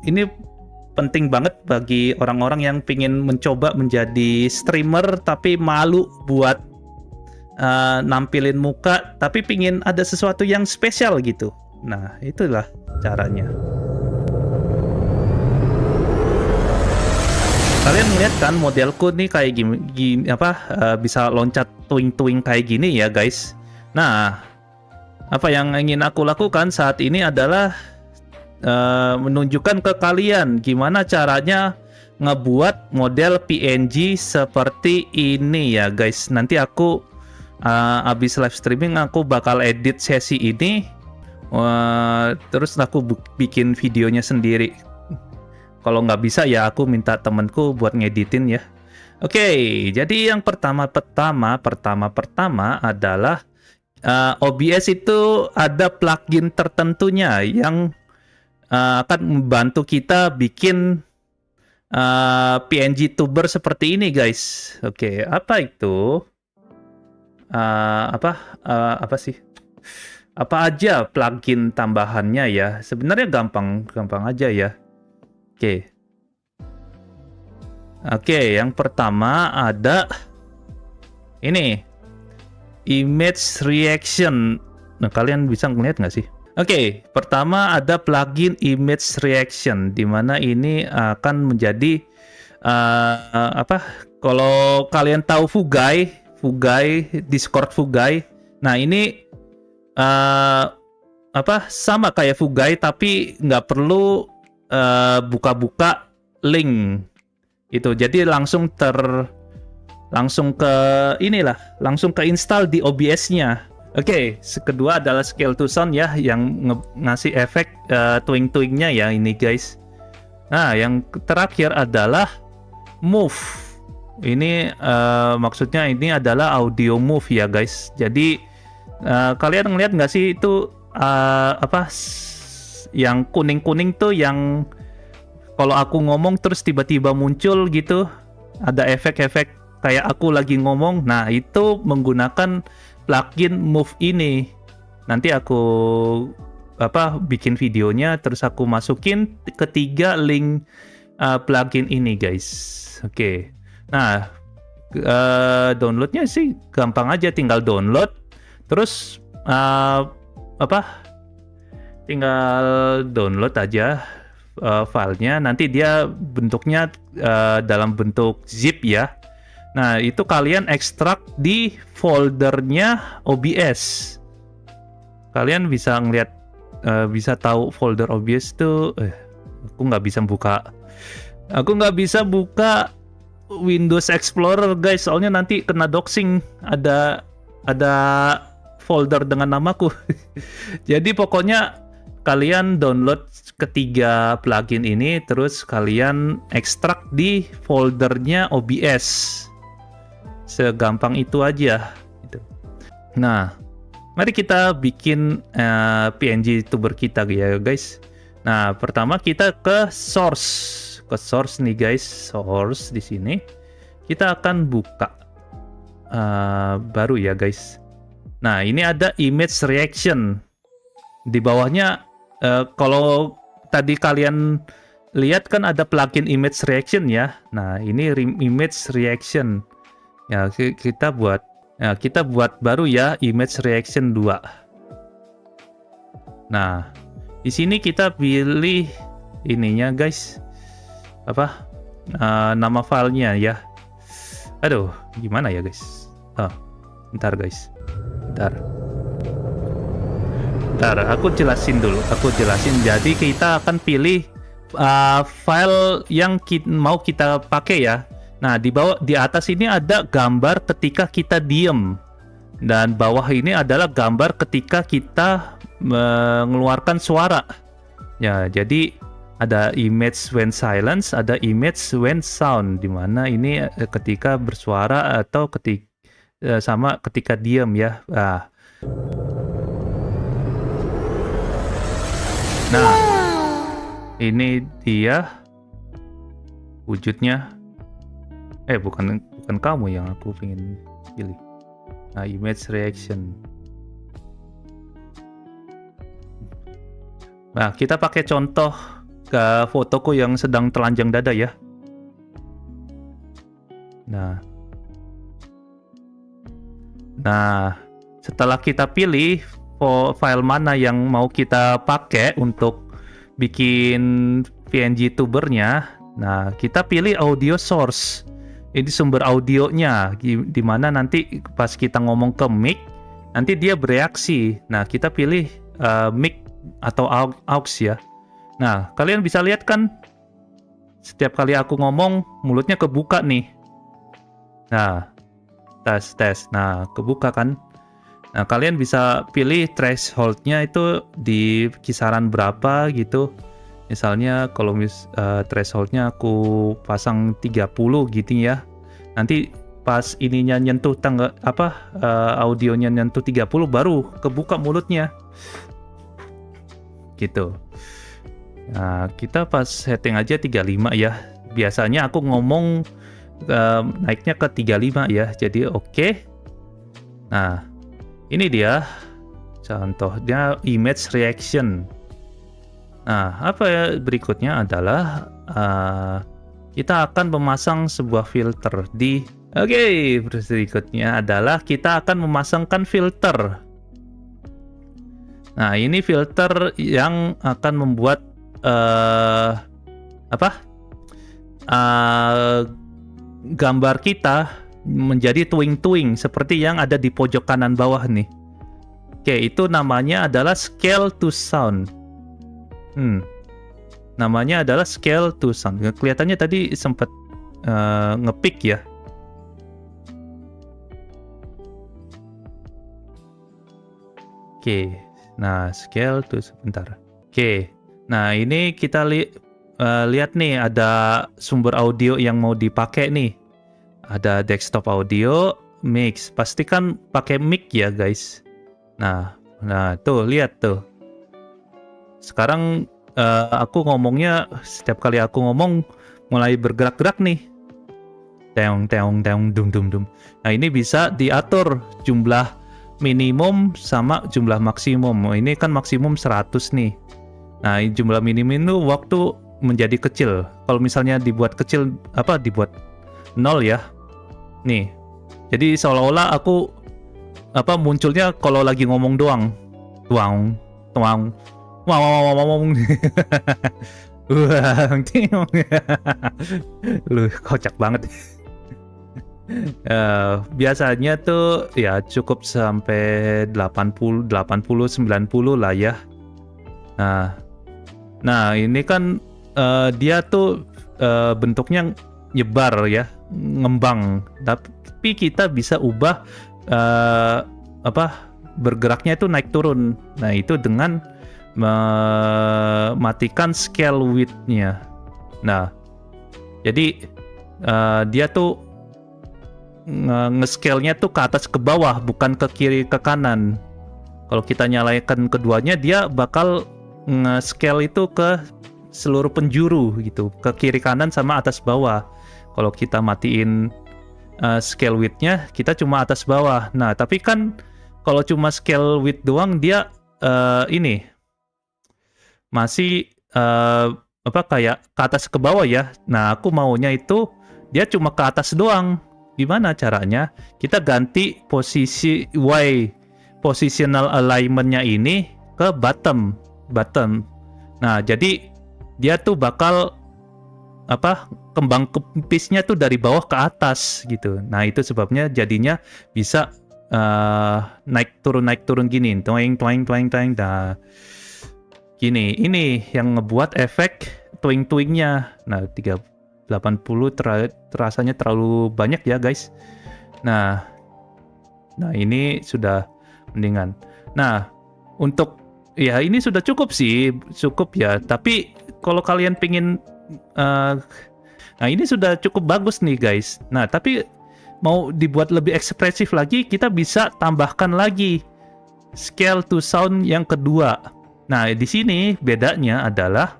ini penting banget bagi orang-orang yang pingin mencoba menjadi streamer tapi malu buat nampilin muka, tapi pingin ada sesuatu yang spesial gitu. Nah, itulah caranya. Kalian ngeliat kan modelku nih kayak gini bisa loncat tuing-tuing kayak gini ya guys. Nah, apa yang ingin aku lakukan saat ini adalah menunjukkan ke kalian gimana caranya ngebuat model PNG seperti ini ya guys. Nanti aku abis live streaming aku bakal edit sesi ini, terus aku bikin videonya sendiri. Kalau nggak bisa ya aku minta temenku buat ngeditin ya. Oke, jadi yang pertama adalah OBS itu ada plugin tertentunya yang akan membantu kita bikin PNG tuber seperti ini guys. Oke, apa itu? Apa sih? Apa aja plugin tambahannya ya? Sebenarnya gampang aja ya. Oke, yang pertama ada ini image reaction. Nah, kalian bisa ngeliat nggak sih? Oke, pertama ada plugin image reaction, di mana ini akan menjadi kalau kalian tahu Fugai, Discord Fugai. Nah, ini sama kayak Fugai tapi nggak perlu buka-buka link itu, jadi langsung ke install di OBS-nya. Oke, kedua adalah scale to sound ya, yang ngasih efek tuing-tuingnya ya ini guys. Nah, yang terakhir adalah move. Ini maksudnya ini adalah audio move ya guys. Jadi kalian ngeliat nggak sih itu yang kuning-kuning tuh, yang kalau aku ngomong terus tiba-tiba muncul gitu, ada efek-efek kayak aku lagi ngomong. Nah, itu menggunakan plugin Move ini. Nanti aku bikin videonya, terus aku masukin ketiga link plugin ini guys. Oke. Nah, downloadnya sih gampang aja, tinggal download, terus tinggal download aja filenya. Nanti dia bentuknya dalam bentuk zip ya. Nah, itu kalian ekstrak di foldernya OBS. Kalian bisa ngeliat, bisa tahu folder OBS tuh. Aku nggak bisa buka Windows Explorer guys, soalnya nanti kena doxing. Ada folder dengan namaku. Jadi pokoknya kalian download ketiga plugin ini, terus kalian ekstrak di foldernya OBS. Segampang itu aja. Nah, mari kita bikin PNG tuber kita ya guys. Nah, pertama kita ke source nih guys. Source di sini kita akan buka baru ya guys. Nah, ini ada image reaction. Di bawahnya kalau tadi kalian lihat kan ada plugin image reaction ya. Nah, ini image reaction. Ya, kita buat baru ya image reaction 2. Nah, di sini kita pilih ininya guys. Nama filenya ya. Aduh, gimana ya guys? Bentar guys. Bentar, aku jelasin. Jadi kita akan pilih file yang mau kita pakai ya. Nah, di atas ini ada gambar ketika kita diem, dan bawah ini adalah gambar ketika kita mengeluarkan suara. Ya, jadi ada image when silence, ada image when sound, dimana ini ketika bersuara atau ketika diem ya. Nah, ini dia wujudnya. Bukan kamu yang aku pengen pilih. Nah, image reaction. Nah, kita pakai contoh ke fotoku yang sedang telanjang dada ya. Nah, setelah kita pilih file mana yang mau kita pakai untuk bikin PNG tubernya, nah kita pilih audio source. Ini sumber audionya, di mana nanti pas kita ngomong ke mic, nanti dia bereaksi. Nah, kita pilih mic atau aux ya. Nah, kalian bisa lihat kan, setiap kali aku ngomong, mulutnya kebuka nih. Nah, tes. Nah, kebuka kan. Nah, kalian bisa pilih threshold-nya itu di kisaran berapa gitu. Misalnya kalau threshold-nya aku pasang 30 gitu ya. Nanti pas ininya nyentuh audionya nyentuh 30 baru kebuka mulutnya. Gitu. Nah, kita pas setting aja 35 ya. Biasanya aku ngomong naiknya ke 35 ya, jadi oke. Nah, ini dia contohnya image reaction. Nah, apa ya berikutnya adalah kita akan memasang sebuah filter di berikutnya adalah kita akan memasangkan filter. Nah, ini filter yang akan membuat gambar kita menjadi twing-twing seperti yang ada di pojok kanan bawah nih. Oke, itu namanya adalah scale to sound. Namanya adalah scale to sound. Kelihatannya tadi sempat ngepick ya. Oke, nah scale to sebentar. Oke, nah ini kita lihat nih ada sumber audio yang mau dipakai nih. Ada desktop audio, mix. Pastikan pakai mic ya guys. Nah tuh lihat tuh. Sekarang aku ngomongnya setiap kali aku ngomong mulai bergerak-gerak nih. Teong dum dum dum. Nah ini bisa diatur jumlah minimum sama jumlah maksimum. Ini kan maksimum 100 nih. Nah jumlah minimum itu waktu menjadi kecil. Kalau misalnya dibuat kecil dibuat 0 ya. Nih. Jadi seolah-olah aku munculnya kalau lagi ngomong doang. Tuang. Wow. Lu kocak banget. Biasanya tuh ya cukup sampai 80 90 lah ya. Nah ini kan dia tuh bentuknya nyebar ya, ngembang. Tapi kita bisa ubah bergeraknya itu naik turun. Nah itu dengan mematikan scale width-nya. Nah jadi dia tuh nge-scale-nya tuh ke atas ke bawah, bukan ke kiri ke kanan. Kalau kita nyalakan keduanya, dia bakal nge-scale itu ke seluruh penjuru gitu, ke kiri kanan sama atas bawah. Kalau kita matiin scale width-nya, kita cuma atas bawah. Nah, tapi kan kalau cuma scale width doang, dia ini masih kayak ke atas ke bawah ya. Nah, aku maunya itu dia cuma ke atas doang. Gimana caranya? Kita ganti posisi positional alignment-nya ini ke bottom. Nah, jadi dia tuh bakal kembang kempisnya tuh dari bawah ke atas gitu. Nah, itu sebabnya jadinya bisa naik turun gini. Toing. Nah, gini. Ini yang ngebuat efek twing-twingnya. Nah, 80 terasanya terlalu banyak ya guys. Nah ini sudah mendingan. Nah untuk ya ini sudah cukup ya. Tapi kalau kalian pingin nah ini sudah cukup bagus nih guys. Nah tapi mau dibuat lebih ekspresif lagi, kita bisa tambahkan lagi scale to sound yang kedua. Nah di sini bedanya adalah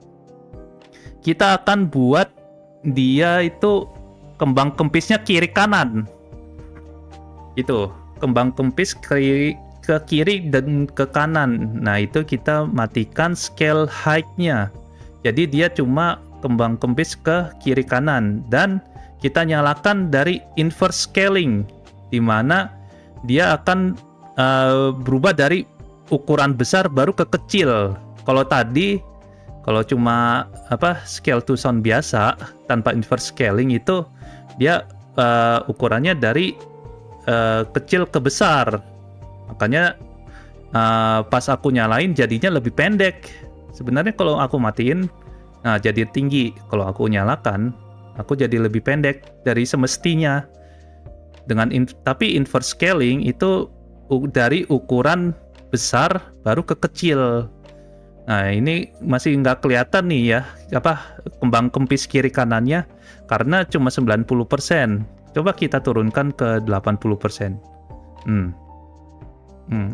kita akan buat dia itu kembang kempisnya kiri kanan. Itu, kembang kempis ke kiri dan ke kanan. Nah, itu kita matikan scale height-nya. Jadi dia cuma kembang kempis ke kiri kanan, dan kita nyalakan dari inverse scaling, di mana dia akan berubah dari ukuran besar baru ke kecil. Kalau tadi, kalau cuma scale to sound biasa tanpa inverse scaling itu dia ukurannya dari kecil ke besar. Makanya pas aku nyalain jadinya lebih pendek. Sebenarnya kalau aku matiin, nah jadi tinggi. Kalau aku nyalakan, aku jadi lebih pendek dari semestinya. Tapi inverse scaling itu dari ukuran besar baru ke kecil. Nah ini masih nggak kelihatan nih ya kembang kempis kiri kanannya karena cuma 90%. Coba kita turunkan ke 80%.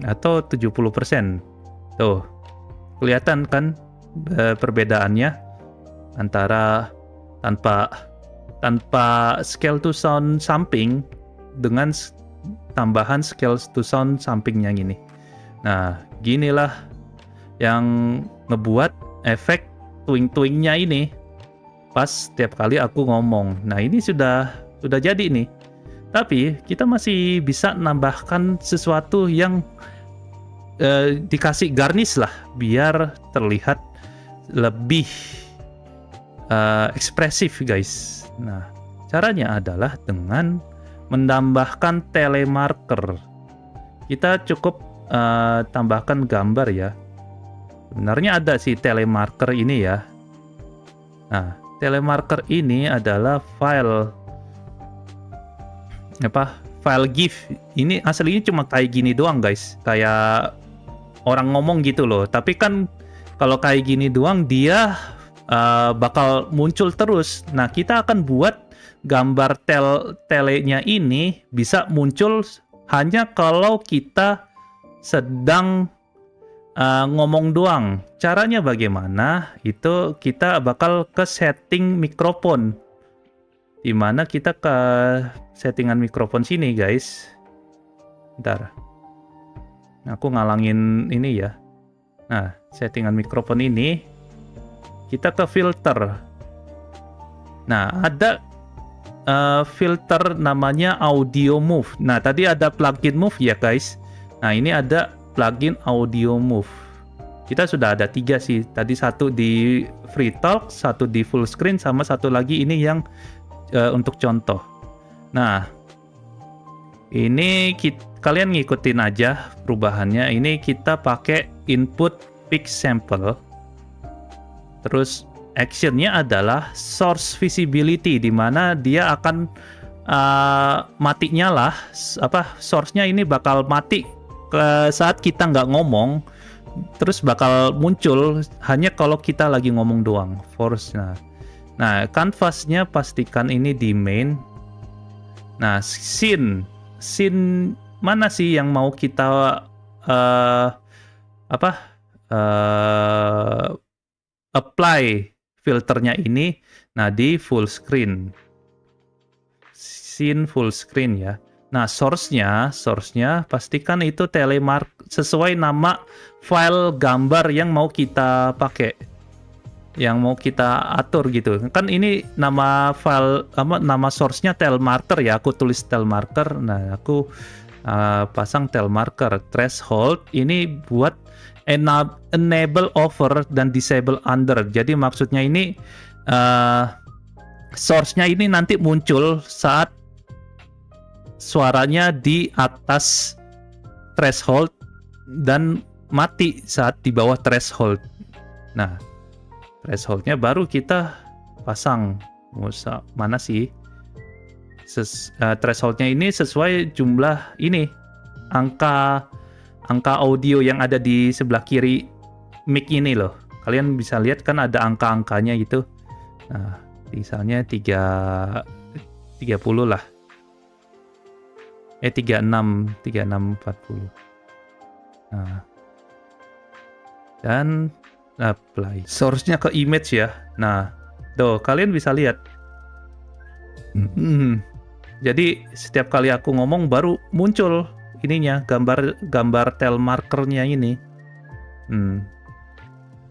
Atau 70%. Tuh, kelihatan kan perbedaannya antara tanpa scale to sound samping dengan tambahan scale to sound sampingnya gini. Nah, ginilah yang ngebuat efek twing-twingnya ini pas setiap kali aku ngomong. Nah, ini sudah jadi nih. Tapi kita masih bisa nambahkan sesuatu yang dikasih garnish lah biar terlihat lebih ekspresif, guys. Nah, caranya adalah dengan menambahkan telemarker. Kita cukup tambahkan gambar ya. Sebenarnya ada sih telemarker ini ya. Nah, telemarker ini adalah file GIF. Ini aslinya cuma kayak gini doang, guys. Kayak orang ngomong gitu loh. Tapi kan kalau kayak gini doang dia bakal muncul terus. Nah, kita akan buat gambar telenya ini bisa muncul hanya kalau kita sedang ngomong doang. Caranya bagaimana? Itu kita bakal ke setting mikrofon, di mana kita ke settingan mikrofon sini, guys. Bentar, aku ngalangin ini ya. Nah, settingan mikrofon ini kita ke filter. Nah, ada filter namanya audio move. Nah, tadi ada plugin move ya, guys. Nah, ini ada plugin audio move. Kita sudah ada 3 sih. Tadi satu di free talk, satu di full screen, sama satu lagi ini yang untuk contoh. Nah, ini kalian ngikutin aja perubahannya. Ini kita pakai input pick sample. Terus actionnya adalah source visibility, di mana dia akan mati nyala. Source-nya ini bakal mati saat kita nggak ngomong, terus bakal muncul hanya kalau kita lagi ngomong doang. Nah, canvas-nya pastikan ini di main. Nah, scene mana sih yang mau kita apply filternya ini? Nah, di full screen. Scene full screen ya. Nah, source-nya pastikan itu sesuai nama file gambar yang mau kita pakai, yang mau kita atur gitu. Kan ini nama file nama source-nya telemarker ya. Aku tulis telemarker. Nah, aku pasang telemarker. Threshold ini buat enable over dan disable under. Jadi maksudnya ini source-nya ini nanti muncul saat suaranya di atas threshold dan mati saat di bawah threshold. Nah, thresholdnya baru kita pasang. Mana sih? Thresholdnya ini sesuai jumlah ini, angka audio yang ada di sebelah kiri mic ini loh. Kalian bisa lihat kan ada angka-angkanya gitu. Nah, misalnya 30 lah. 36 40. Nah, dan apply. Source-nya ke image ya. Nah, tuh kalian bisa lihat. Jadi setiap kali aku ngomong baru muncul ininya, gambar telemarkernya ini.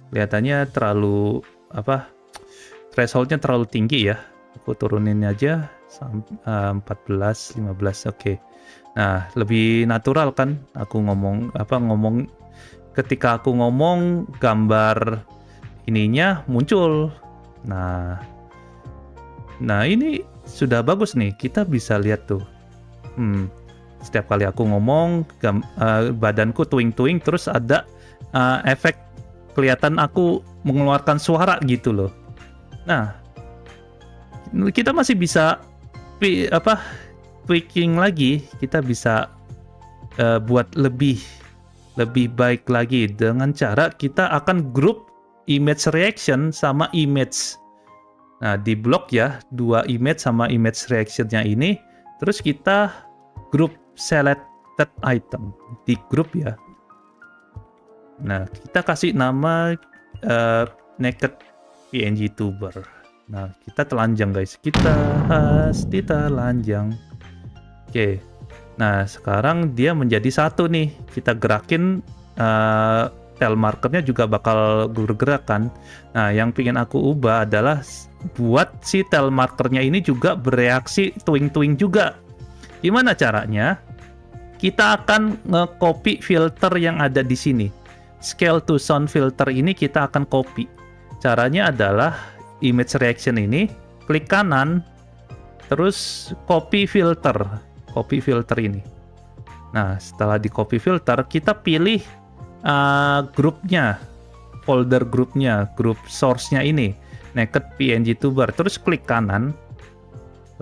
Kelihatannya terlalu thresholdnya terlalu tinggi ya. Aku turunin aja 14, 15. Oke. Nah, lebih natural kan aku ngomong ketika aku ngomong gambar ininya muncul. Nah, ini sudah bagus nih. Kita bisa lihat tuh. Setiap kali aku ngomong badanku tuing-tuing terus ada efek kelihatan aku mengeluarkan suara gitu loh. Nah, kita masih bisa tweaking lagi. Kita bisa buat lebih baik lagi dengan cara kita akan grup image reaction sama image. Nah, di blok ya, 2 image sama image reactionnya ini. Terus kita grup selected item di grup ya. Nah, kita kasih nama naked PNG tuber. Nah, kita telanjang guys. Kita telanjang. Oke. Nah, sekarang dia menjadi satu nih. Kita gerakin tail markernya juga bakal bergerak kan. Nah, yang pengen aku ubah adalah buat si tail markernya ini juga bereaksi tuing-tuing juga. Gimana caranya? Kita akan nge-copy filter yang ada di sini. Scale to sound filter ini kita akan copy. Caranya adalah image reaction ini, klik kanan, terus copy filter ini. Nah, setelah di copy filter, kita pilih grupnya, folder grupnya, grup source-nya ini, naked PNG tuber, terus klik kanan,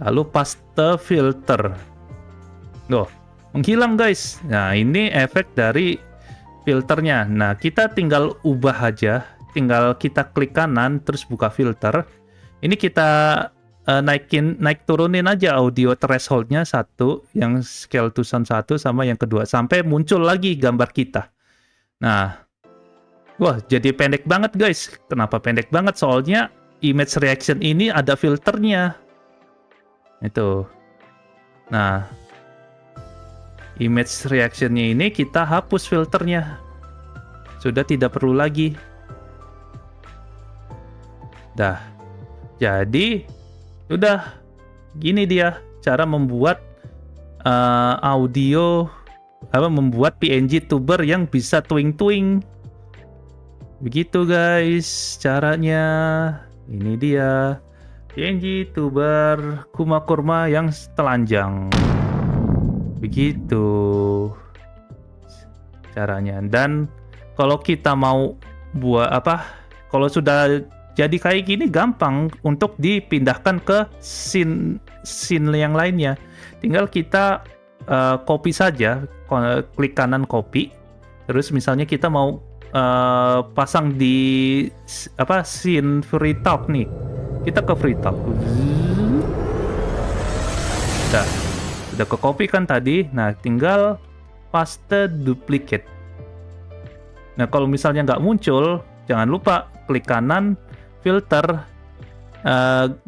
lalu paste filter. Loh, menghilang guys. Nah, ini efek dari filternya. Nah, kita tinggal ubah aja, tinggal kita klik kanan, terus buka filter. Ini kita naik turunin aja audio thresholdnya 1, yang scale to sound 1 sama yang kedua sampai muncul lagi gambar kita. Nah, wah jadi pendek banget guys. Kenapa pendek banget? Soalnya image reaction ini ada filternya. Itu. Nah, image reactionnya ini kita hapus filternya. Sudah tidak perlu lagi. Dah. Jadi udah gini dia cara membuat membuat PNG tuber yang bisa tuing-tuing. Begitu guys caranya. Ini dia PNG tuber Kuma Kurma yang telanjang. Begitu caranya. Dan kalau kita mau buat kalau sudah jadi kayak gini gampang untuk dipindahkan ke scene yang lainnya. Tinggal kita copy saja, klik kanan copy. Terus misalnya kita mau pasang di scene free talk nih. Kita ke free talk. Udah ke copy kan tadi. Nah, tinggal paste duplicate. Nah, kalau misalnya nggak muncul, jangan lupa klik kanan filter,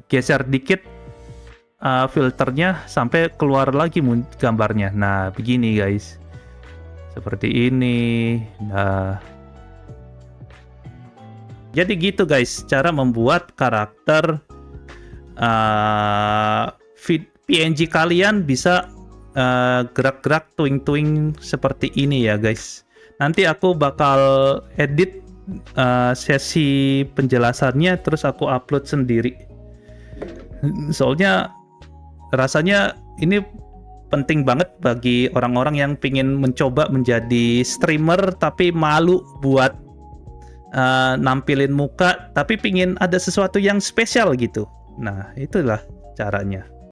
geser dikit filternya sampai keluar lagi gambarnya. Nah, begini guys, seperti ini. Nah, jadi gitu guys cara membuat karakter PNG kalian bisa gerak-gerak tuing-tuing seperti ini ya guys. Nanti aku bakal edit sesi penjelasannya terus aku upload sendiri. Soalnya rasanya ini penting banget bagi orang-orang yang pingin mencoba menjadi streamer tapi malu buat nampilin muka tapi pingin ada sesuatu yang spesial gitu. Nah, itulah caranya.